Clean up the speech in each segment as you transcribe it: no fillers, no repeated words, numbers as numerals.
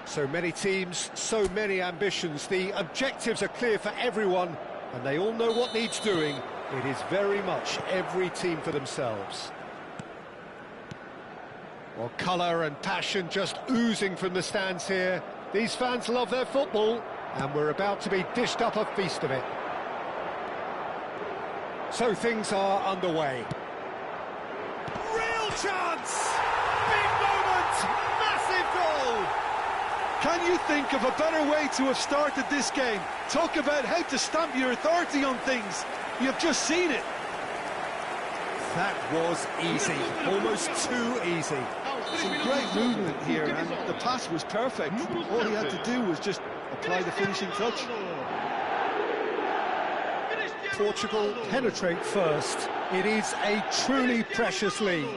So many teams, so many ambitions. The objectives are clear for everyone, and they all know what needs doing. It is very much every team for themselves. Well, colour and passion just oozing from the stands here. These fans love their football, and we're about to be dished up a feast of it. So things are underway. Real chance! Big moment! Massive goal! Can you think of a better way to have started this game? Talk about how to stamp your authority on things. You've just seen it. That was easy, almost too easy. Some great movement here, and the pass was perfect. All he had to do was just apply the finishing touch. Portugal penetrate first. It is a truly precious lead.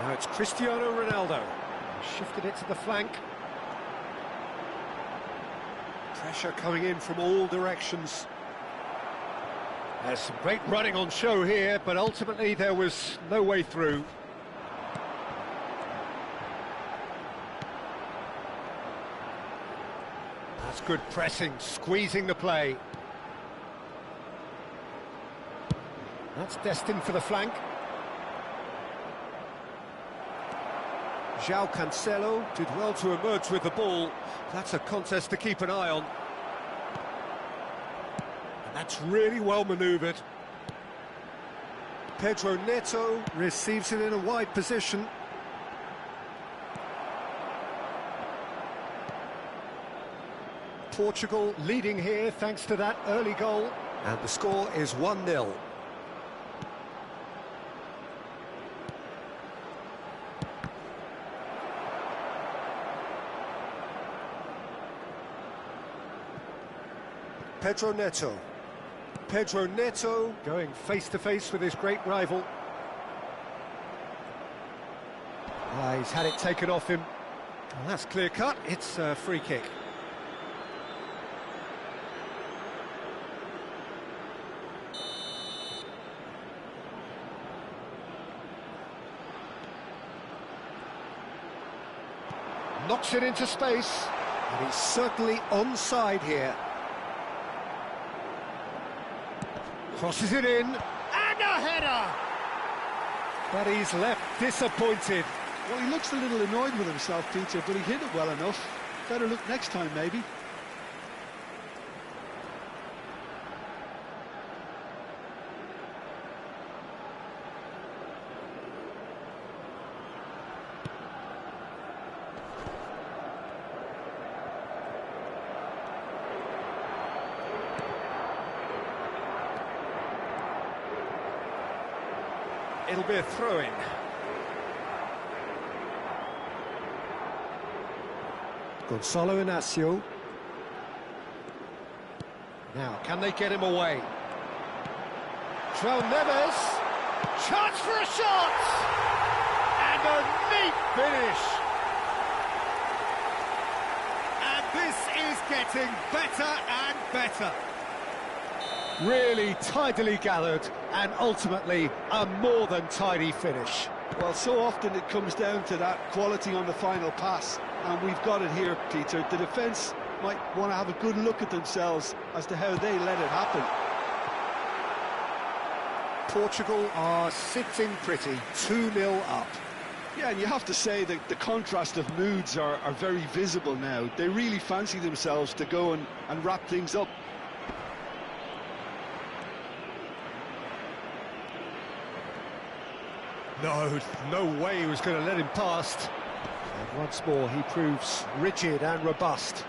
Now it's Cristiano Ronaldo. Shifted it to the flank. Pressure coming in from all directions. There's some great running on show here, but ultimately there was no way through. That's good pressing, squeezing the play. That's destined for the flank. João Cancelo did well to emerge with the ball. That's a contest to keep an eye on. And that's really well manoeuvred. Pedro Neto receives it in a wide position. Portugal leading here thanks to that early goal. And the score is 1-0. Pedro Neto. Pedro Neto going face-to-face with his great rival. He's had it taken off him. Well, that's clear cut. It's a free kick. Knocks it into space, and he's certainly onside here. Crosses it in, and a header! But he's left disappointed. Well, he looks a little annoyed with himself, Peter, but he hit it well enough. Better look next time, maybe. It'll be a throw-in. Gonzalo Inacio. Now, can they get him away? João Neves. Chance for a shot! And a neat finish! And this is getting better and better. Really tidily gathered, and ultimately a more than tidy finish. Well, so often it comes down to that quality on the final pass, and we've got it here, Peter. The defence might want to have a good look at themselves as to how they let it happen. Portugal are sitting pretty, 2-0 up. Yeah, and you have to say that the contrast of moods are very visible now. They really fancy themselves to go and wrap things up. No way he was going to let him past. And once more, he proves rigid and robust.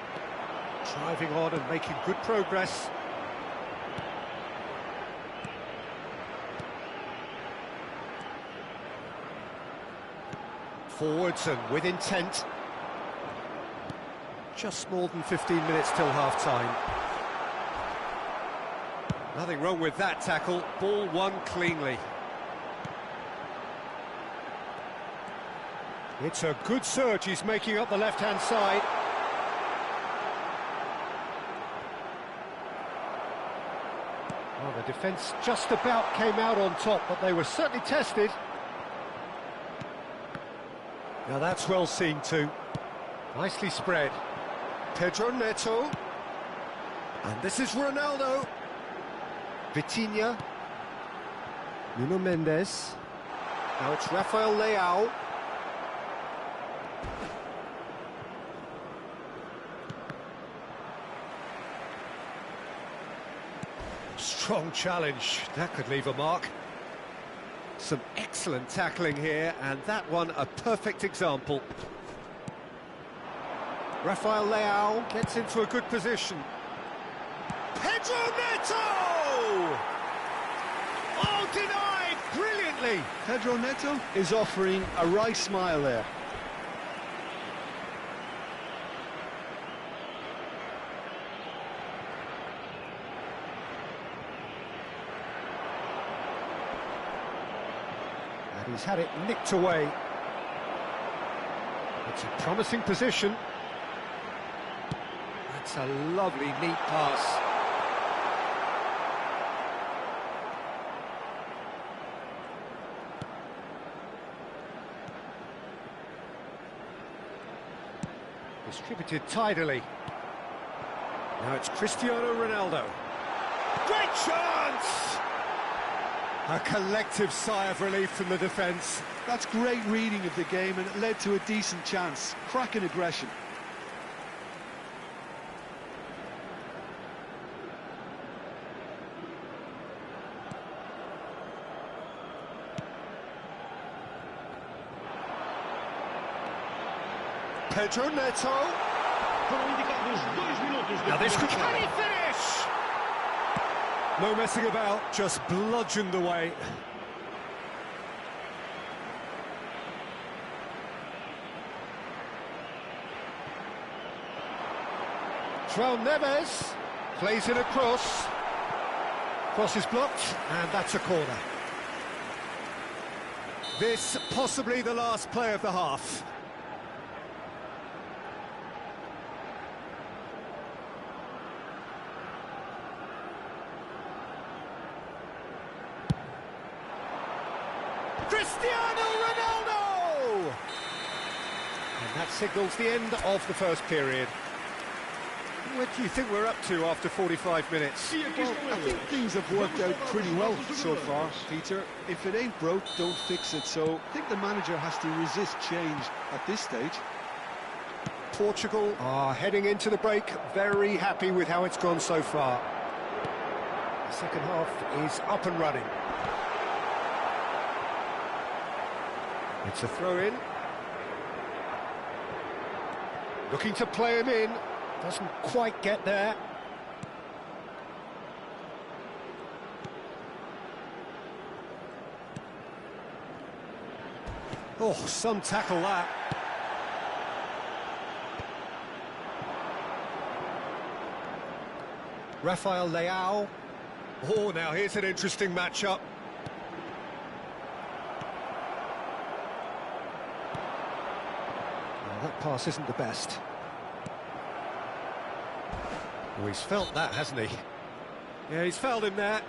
Driving on and making good progress. Forwards and with intent. Just more than 15 minutes till half-time. Nothing wrong with that tackle. Ball won cleanly. It's a good surge he's making up the left-hand side. Well, the defence just about came out on top, but they were certainly tested. Now that's well seen too. Nicely spread. Pedro Neto. And this is Ronaldo. Vitinha. Nuno Mendes. Now it's Rafael Leao. Strong challenge, that could leave a mark. Some excellent tackling here, and that one a perfect example. Rafael Leao gets into a good position. Pedro Neto! Oh, denied brilliantly! Pedro Neto is offering a wry smile there. He's had it nicked away. It's a promising position. That's a lovely, neat pass. Distributed tidily. Now it's Cristiano Ronaldo. Great chance! A collective sigh of relief from the defence. That's great reading of the game, and it led to a decent chance. Cracking aggression. Pedro Neto. Now this could... Can he finish? No messing about, just bludgeoned away. João Neves plays it across. Cross is blocked, and that's a corner. This possibly the last play of the half. Cristiano Ronaldo! And that signals the end of the first period. What do you think we're up to after 45 minutes? Well, I think things have worked out pretty well so far, Peter. If it ain't broke, don't fix it. So I think the manager has to resist change at this stage. Portugal are heading into the break, very happy with how it's gone so far. The second half is up and running. It's a throw-in. Looking to play him in. Doesn't quite get there. Oh, some tackle that. Rafael Leao. Oh, now here's an interesting matchup. Well, that pass isn't the best. Oh, he's felt that, hasn't he? Yeah, he's fouled him there.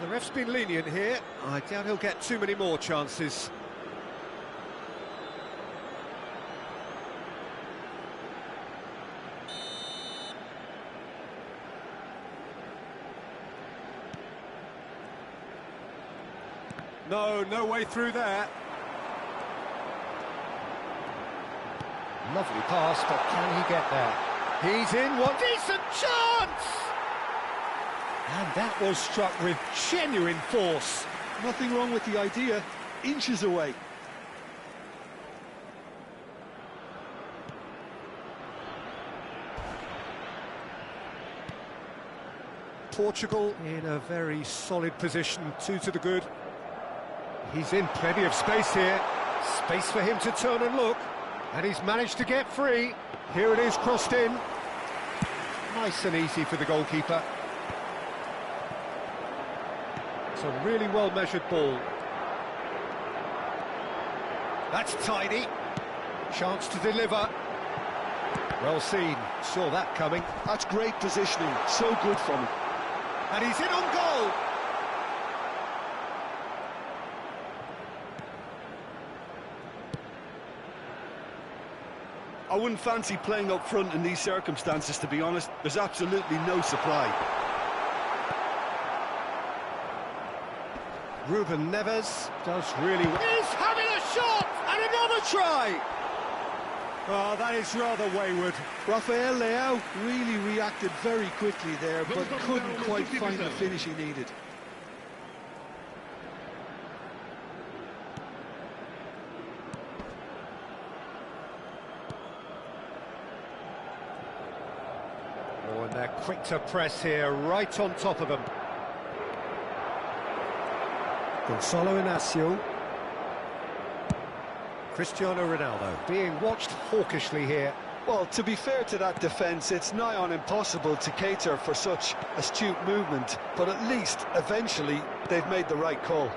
The ref's been lenient here. I doubt he'll get too many more chances. No way through there. Lovely pass, but can he get there? He's in, one decent chance! And that was struck with genuine force. Nothing wrong with the idea, inches away. Portugal in a very solid position, 2 to the good. He's in plenty of space here. Space for him to turn and look. And he's managed to get free. Here it is, crossed in. Nice and easy for the goalkeeper. It's a really well-measured ball. That's tidy. Chance to deliver. Well seen. Saw that coming. That's great positioning. So good from him. And he's in on goal. I wouldn't fancy playing up front in these circumstances, to be honest. There's absolutely no supply. Ruben Neves does really well. He's having a shot and another try. Oh, that is rather wayward. Rafael Leao really reacted very quickly there, but couldn't quite find the finish he needed. Oh, and they're quick to press here, right on top of them. Gonzalo Inacio. Cristiano Ronaldo being watched hawkishly here. Well, to be fair to that defence, it's nigh on impossible to cater for such astute movement, but at least, eventually, they've made the right call.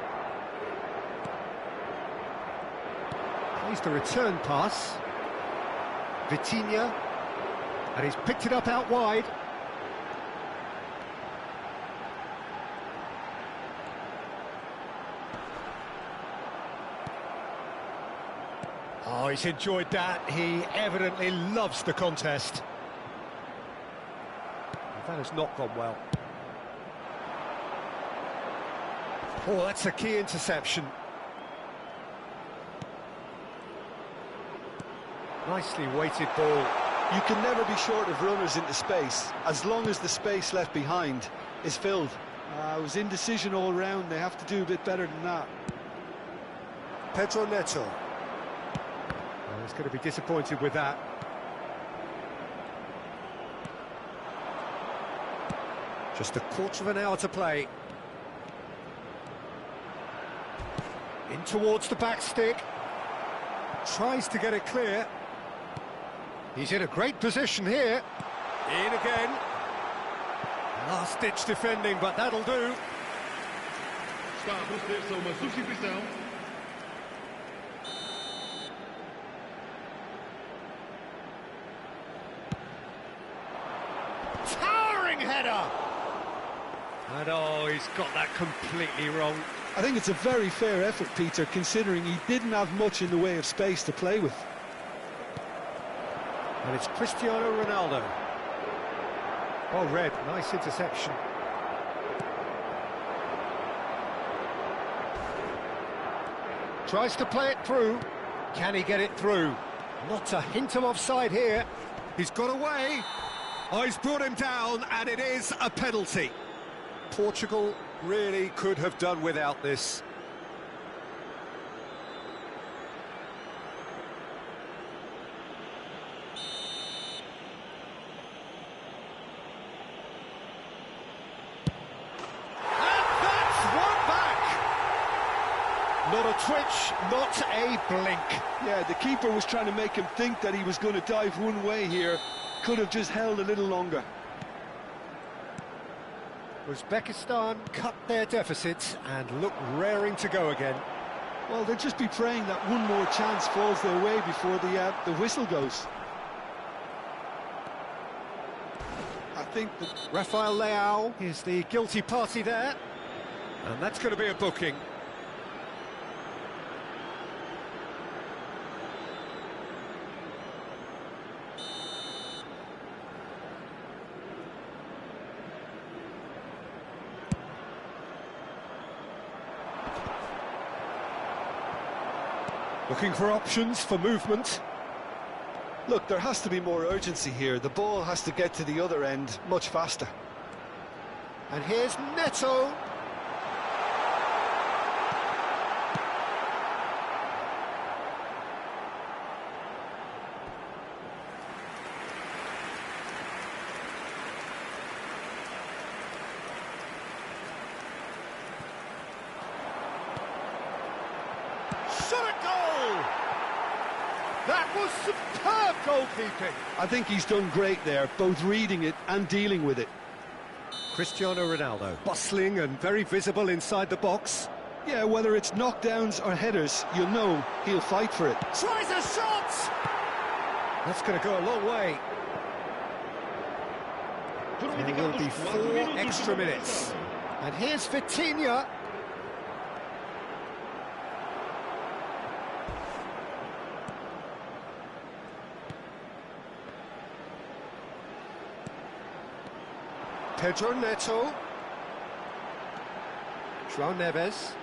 Here's the return pass. Vitinha. And he's picked it up out wide. Oh, he's enjoyed that. He evidently loves the contest. That has not gone well. Oh, that's a key interception. Nicely weighted ball. You can never be short of runners into space, as long as the space left behind is filled. It was indecision all round. They have to do a bit better than that. Pedro Neto. Well, he's going to be disappointed with that. Just a quarter of an hour to play. In towards the back stick. Tries to get it clear. He's in a great position here. In again. Last-ditch defending, but that'll do. Está a proceder-se a uma substituição. header! And oh, he's got that completely wrong. I think it's a very fair effort, Peter, considering he didn't have much in the way of space to play with. And it's Cristiano Ronaldo. Oh, Red, nice interception. Tries to play it through. Can he get it through? Not a hint of offside here. He's got away. Oh, he's brought him down, and it is a penalty. Portugal really could have done without this. Not a twitch, not a blink. Yeah, the keeper was trying to make him think that he was going to dive one way here. Could have just held a little longer. Uzbekistan cut their deficit and look raring to go again. Well, they'll just be praying that one more chance falls their way before the whistle goes. I think that Rafael Leao is the guilty party there. And that's going to be a booking. Looking for options for movement. Look, there has to be more urgency here. The ball has to get to the other end much faster. And here's Neto. Shot a goal! That was superb goalkeeping. I think he's done great there, both reading it and dealing with it. Cristiano Ronaldo, bustling and very visible inside the box. Yeah, whether it's knockdowns or headers, you'll know he'll fight for it. Tries a shot! That's going to go a long way. There will be 4 extra minutes. And here's Vitinha. Pedro Neto. João Neves.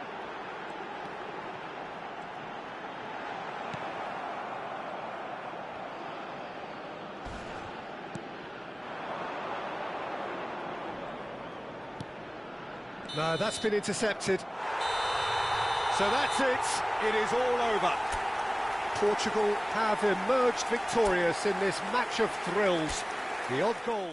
No, that's been intercepted. So that's it. It is all over. Portugal have emerged victorious in this match of thrills. The odd goal.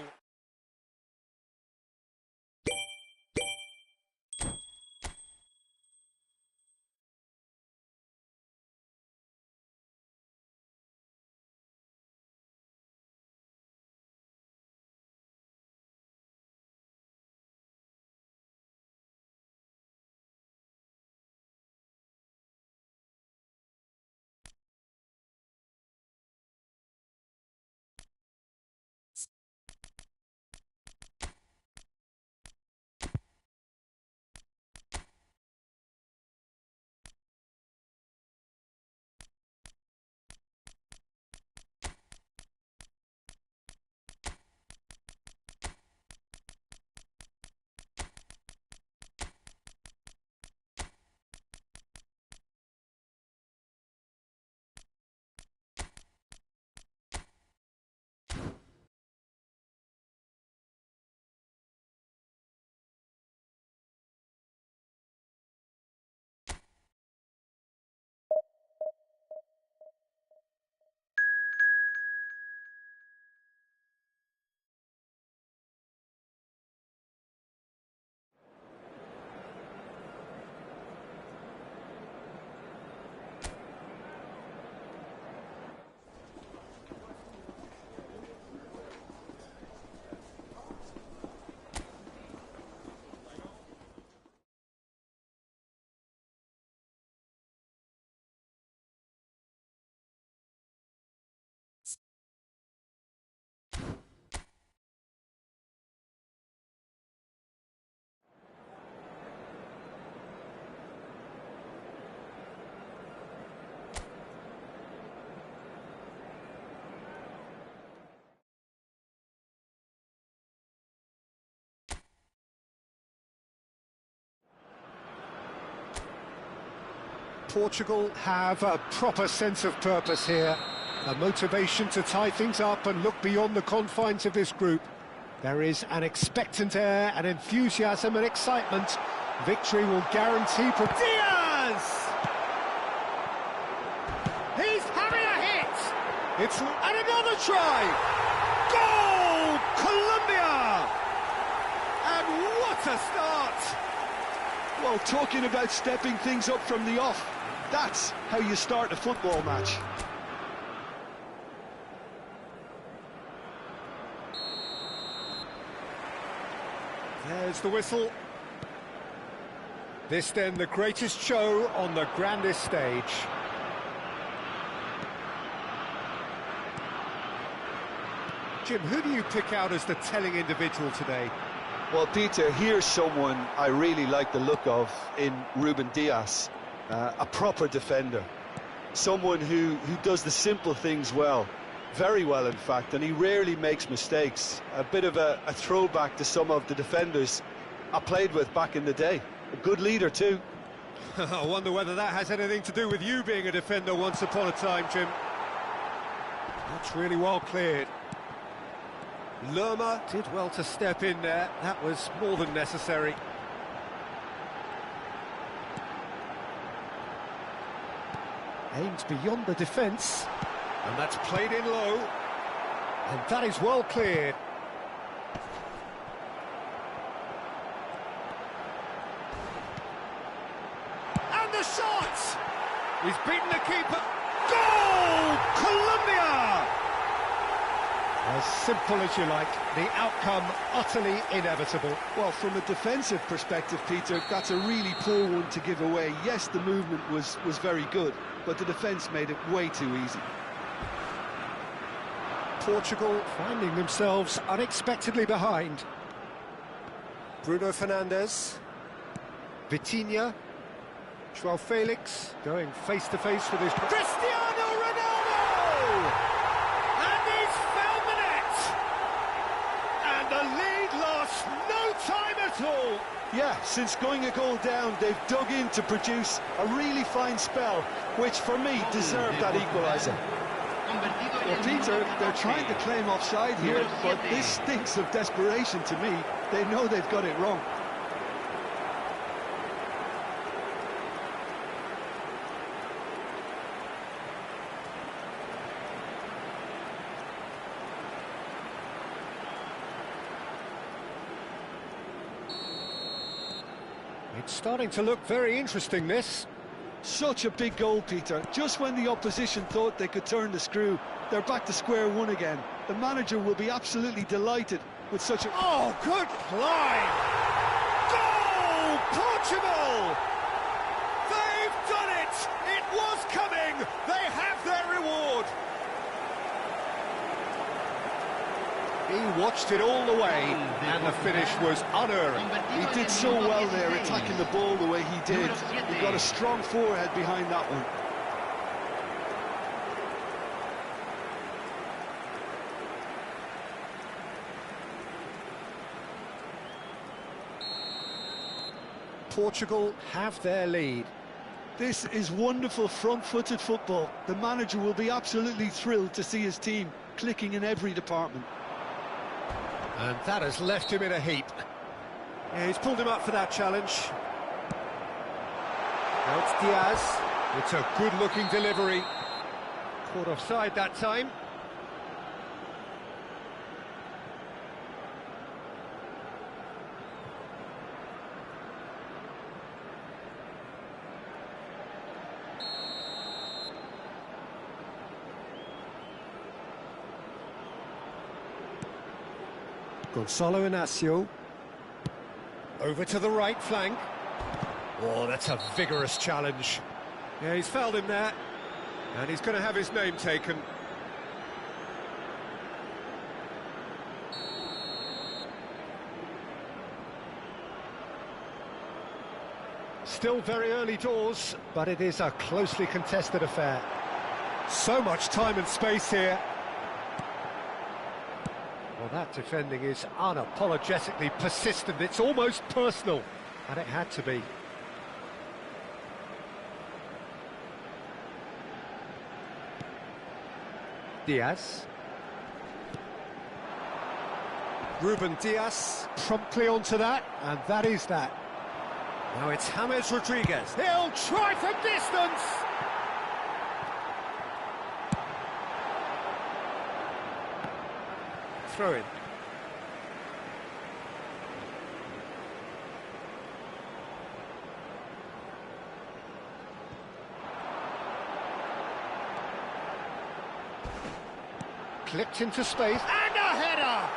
Portugal have a proper sense of purpose here, a motivation to tie things up and look beyond the confines of this group. There is an expectant air, an enthusiasm and excitement. Victory will guarantee... Diaz! He's having a hit! And another try! Goal! Colombia! And what a start! Well, talking about stepping things up from the off, that's how you start a football match. There's the whistle. This then the greatest show on the grandest stage. Jim, who do you pick out as the telling individual today? Well, Peter, here's someone I really like the look of in Ruben Diaz. A proper defender. Someone who does the simple things well. Very well, in fact, and he rarely makes mistakes. A bit of a throwback to some of the defenders I played with back in the day. A good leader, too. I wonder whether that has anything to do with you being a defender once upon a time, Jim. That's really well cleared. Lerma did well to step in there. That was more than necessary. Aimed beyond the defence. And that's played in low. And that is well cleared. And the shot! He's beaten the keeper. Goal! Colombia! As simple as you like, the outcome utterly inevitable. Well, from a defensive perspective, Peter, that's a really poor one to give away. Yes, the movement was very good, but the defence made it way too easy. Portugal finding themselves unexpectedly behind. Bruno Fernandes, Vitinha, João Felix going face-to-face with his... Cristiano Ronaldo! And he's found the net! And the lead lost no time at all! Yeah, since going a goal down, they've dug in to produce a really fine spell, which for me deserved that equaliser. Well, Peter, they're trying to claim offside here, but this stinks of desperation to me. They know they've got it wrong. It's starting to look very interesting, this. Such a big goal, Peter. Just when the opposition thought they could turn the screw, they're back to square one again. The manager will be absolutely delighted with such a... Oh, good climb! Goal! Portugal! They've done it! It was coming! They have their reward! He watched it all the way, and the finish was unerring. He did so well there, attacking the ball the way he did. He got a strong forehead behind that one. Portugal have their lead. This is wonderful front-footed football. The manager will be absolutely thrilled to see his team clicking in every department. And that has left him in a heap. Yeah, he's pulled him up for that challenge. Now it's Diaz. It's a good-looking delivery. Caught offside that time. Gonzalo Inacio. Over to the right flank. Oh, that's a vigorous challenge. Yeah, he's fouled him there. And he's going to have his name taken. Still very early doors, but it is a closely contested affair. So much time and space here. Well, that defending is unapologetically persistent. It's almost personal, and it had to be. Diaz. Ruben Diaz promptly onto that, and that is that. Now it's James Rodriguez. He'll try from distance! Throw in. Clipped into space, and a header!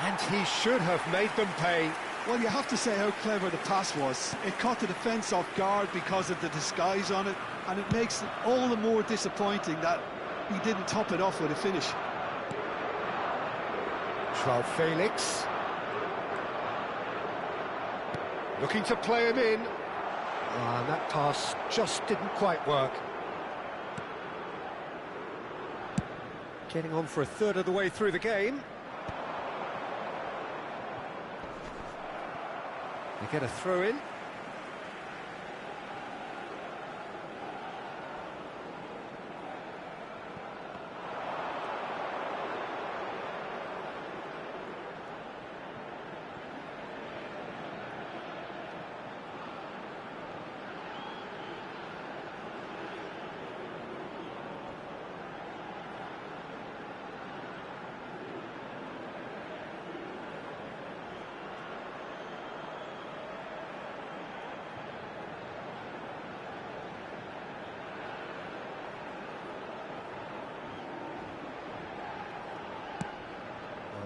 And he should have made them pay. Well, you have to say how clever the pass was. It caught the defence off guard because of the disguise on it, and it makes it all the more disappointing that he didn't top it off with a finish. João Felix. Looking to play him in. And that pass just didn't quite work. Getting on for a third of the way through the game. They get a throw in.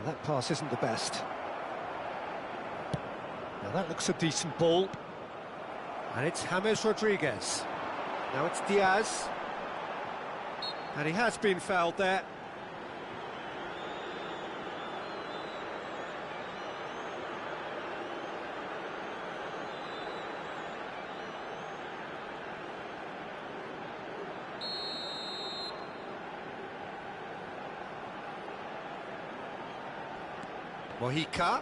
That pass isn't the best. Now that looks a decent ball. And it's James Rodriguez. Now it's Diaz. And he has been fouled there. Mojica.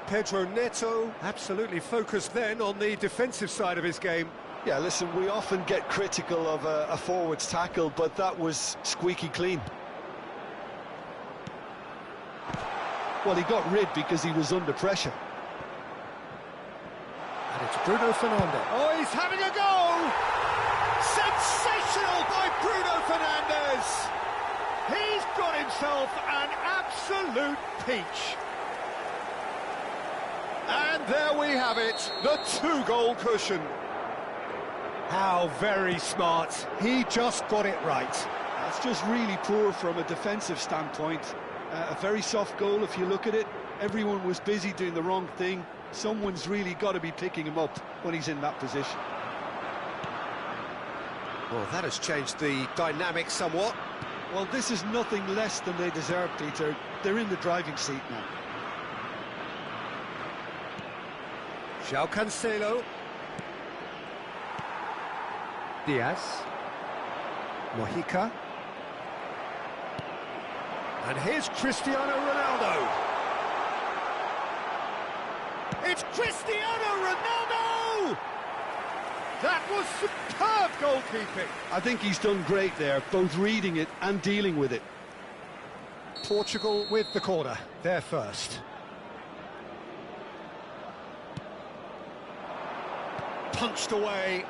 Pedro Neto absolutely focused then on the defensive side of his game. Yeah, listen, we often get critical of a forward's tackle, but that was squeaky clean. Well, he got rid because he was under pressure. And it's Bruno Fernandes. Oh, he's having a go! Sensational by Bruno Fernandes! He's got himself an absolute peach. And there we have it, the two-goal cushion. How very smart. He just got it right. That's just really poor from a defensive standpoint. A very soft goal if you look at it. Everyone was busy doing the wrong thing. Someone's really got to be picking him up when he's in that position. Well, that has changed the dynamic somewhat. Well, this is nothing less than they deserve, Peter. They're in the driving seat now. João Cancelo. Diaz. Mojica. And here's Cristiano Ronaldo. It's Cristiano Ronaldo! That was superb goalkeeping. I think he's done great there, both reading it and dealing with it. Portugal with the corner, they're first. Punched away.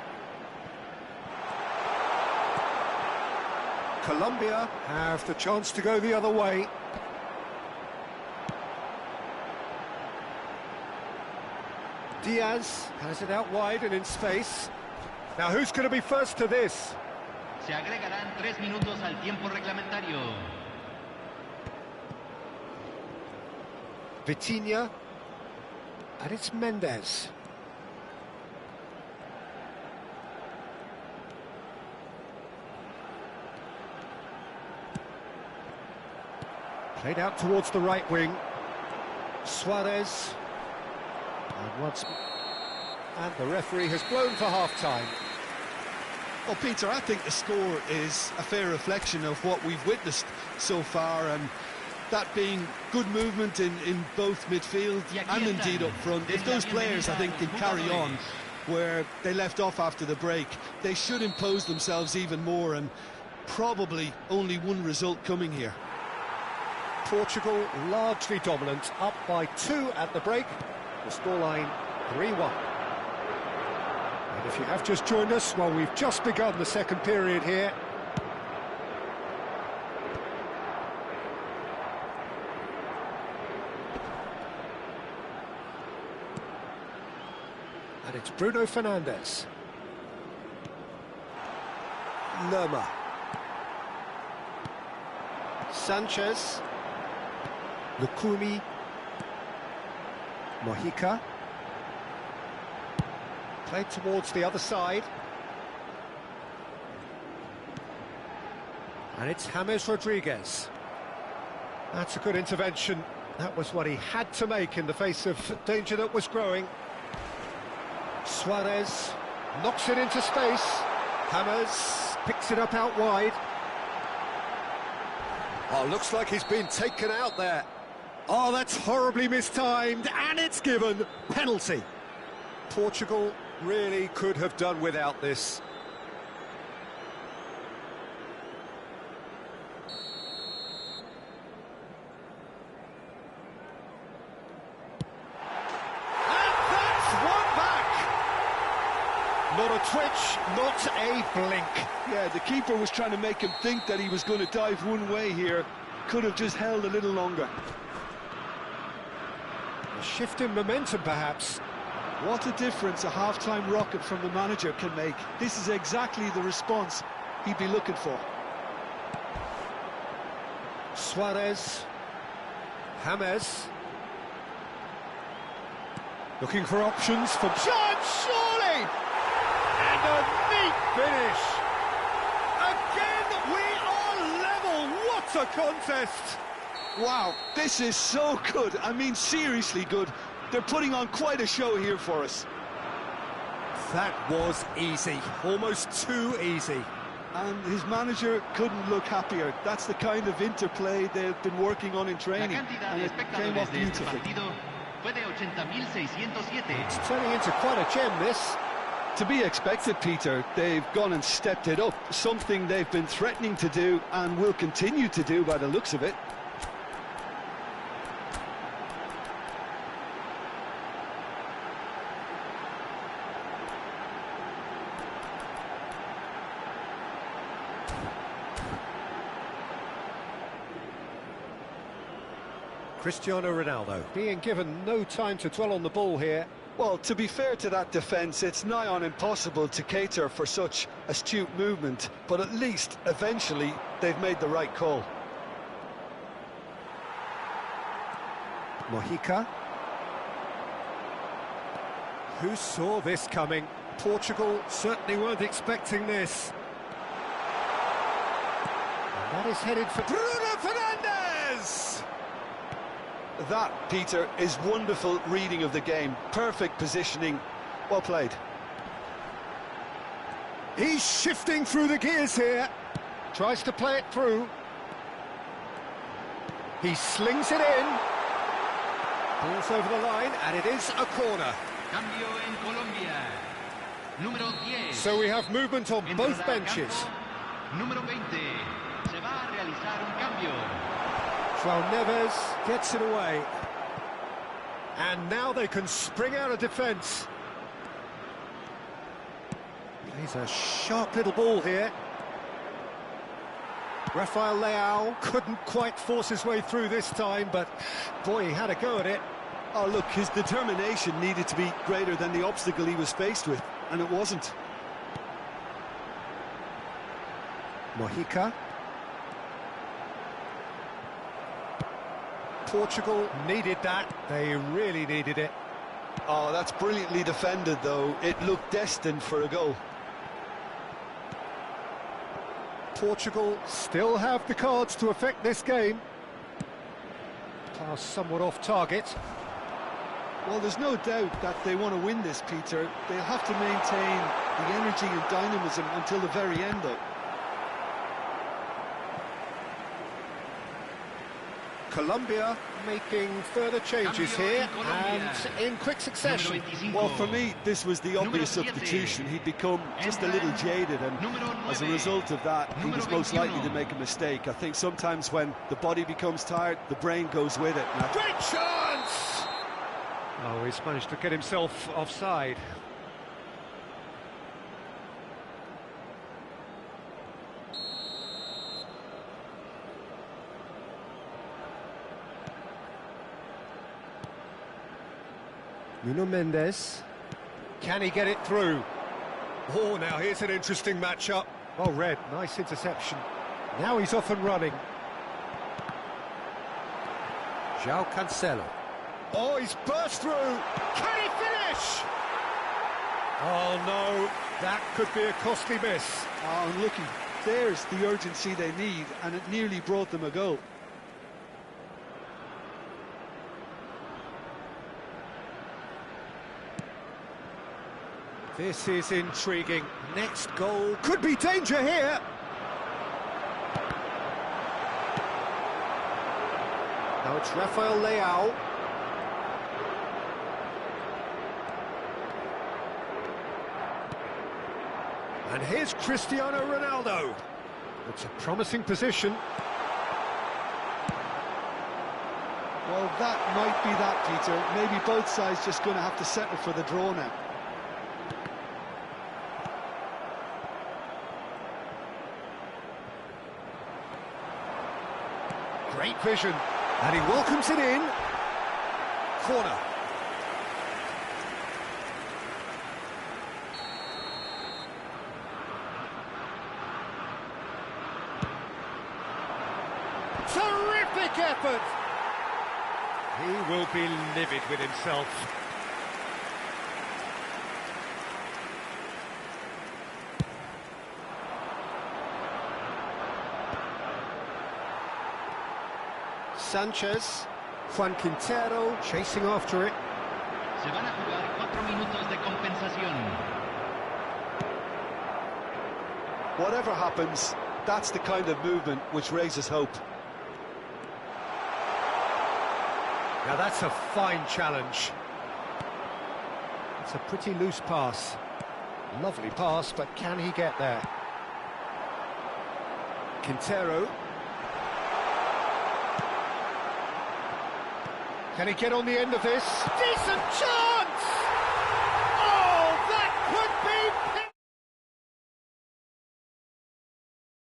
Colombia have the chance to go the other way. Diaz has it out wide and in space. Now who's going to be first to this? Se agregarán 3 minutos al tiempo reglamentario. Vitinha. And it's Mendes. Played out towards the right wing. Suarez. And the referee has blown for half-time. Well, Peter, I think the score is a fair reflection of what we've witnessed so far, and that being good movement in both midfield and indeed up front. If those players, I think, can carry on where they left off after the break, they should impose themselves even more, and probably only one result coming here. Portugal largely dominant, up by 2 at the break. The scoreline 3-1. And if you have just joined us, well, we've just begun the second period here. And it's Bruno Fernandes. Lerma. Sanchez. Lukumi. Mojica. Played towards the other side. And it's James Rodriguez. That's a good intervention. That was what he had to make in the face of danger that was growing. Suarez knocks it into space. James picks it up out wide. Oh, looks like he's been taken out there. Oh, that's horribly mistimed, and it's given. Penalty. Portugal really could have done without this. Not a twitch, not a blink. Yeah, the keeper was trying to make him think that he was going to dive one way here. Could have just held a little longer. A shift in momentum, perhaps. What a difference a half-time rocket from the manager can make. This is exactly the response he'd be looking for. Suarez. James. Looking for options for chance, surely! And a neat finish. Again, we are level. What a contest. Wow, this is so good. I mean, seriously good. They're putting on quite a show here for us. That was easy, almost too easy. And his manager couldn't look happier. That's the kind of interplay they've been working on in training, and it came off beautifully. It's turning into quite a gem, this. To be expected, Peter. They've gone and stepped it up, something they've been threatening to do and will continue to do by the looks of it. Cristiano Ronaldo being given no time to dwell on the ball here. Well, to be fair to that defence, it's nigh on impossible to cater for such astute movement, but at least, eventually, they've made the right call. Mojica. Who saw this coming? Portugal certainly weren't expecting this. And that is headed for Bruno Fernandes! That, Peter, is wonderful reading of the game. Perfect positioning. Well played. He's shifting through the gears here. Tries to play it through. He slings it in. Ball's over the line, and it is a corner. Cambio en Colombia. Número 10. So we have movement on both benches. Número 20. Se va a realizar un cambio. João Neves gets it away. And now they can spring out of defence. Plays a sharp little ball here. Rafael Leao couldn't quite force his way through this time, but boy, he had a go at it. Oh, look, his determination needed to be greater than the obstacle he was faced with, and it wasn't. Mojica. Portugal needed that. They really needed it. Oh, that's brilliantly defended, though. It looked destined for a goal. Portugal still have the cards to affect this game. Pass somewhat off target. Well, there's no doubt that they want to win this, Peter. They'll have to maintain the energy and dynamism until the very end, though. Colombia making further changes here, and in quick succession. Well, for me, this was the obvious substitution. He'd become just a little jaded, and as a result of that, he was most likely to make a mistake. I think sometimes when the body becomes tired, the brain goes with it. Now, Great chance! Oh, he's managed to get himself offside. Nuno Mendes. Can he get it through? Oh, now here's an interesting matchup. Oh, Red, nice interception. Now he's off and running. João Cancelo. Oh, he's burst through. Can he finish? Oh, no, that could be a costly miss. oh, and looking, there's the urgency they need, and it nearly brought them a goal. This is intriguing. Next goal could be danger here. Now it's Rafael Leao. And here's Cristiano Ronaldo. It's a promising position. Well, that might be that, Peter. Maybe both sides just going to have to settle for the draw now. Great vision, and he welcomes it in. Corner. Terrific effort! He will be livid with himself. Sanchez, Juan Quintero chasing after it. Se van a jugar 4 minutos de compensación. Whatever happens, that's the kind of movement which raises hope. Now that's a fine challenge. It's a pretty loose pass. Lovely pass, but can he get there? Quintero. Can he get on the end of this? Decent chance!